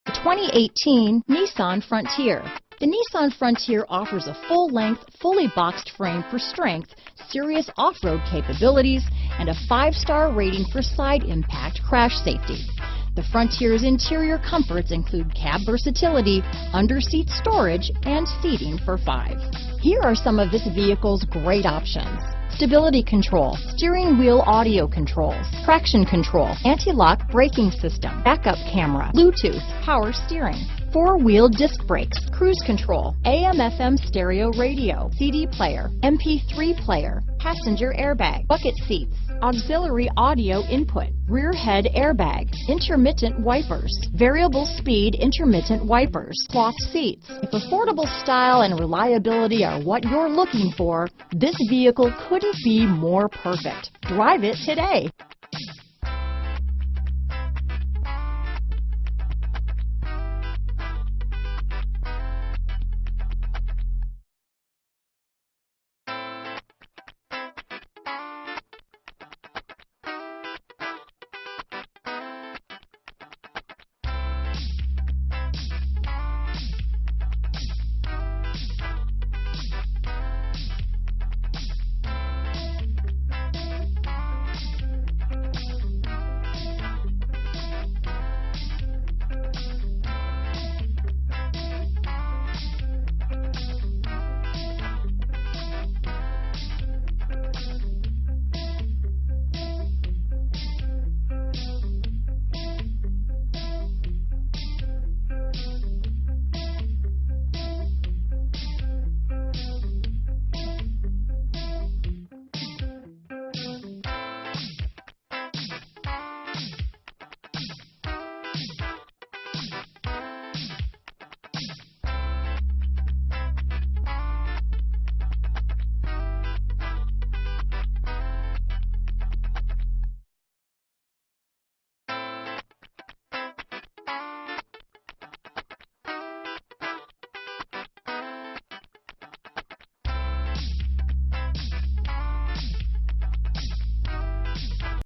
The 2018 Nissan Frontier. The Nissan Frontier offers a full-length, fully boxed frame for strength, serious off-road capabilities, and a 5-star rating for side impact crash safety. The Frontier's interior comforts include cab versatility, under-seat storage, and seating for 5. Here are some of this vehicle's great options: stability control, steering wheel audio controls, traction control, anti-lock braking system, backup camera, Bluetooth, power steering, 4-wheel disc brakes, cruise control, AM/FM stereo radio, CD player, MP3 player, passenger airbag, bucket seats, auxiliary audio input, rear head airbag, intermittent wipers, variable speed intermittent wipers, cloth seats. If affordable style and reliability are what you're looking for, this vehicle couldn't be more perfect. Drive it today.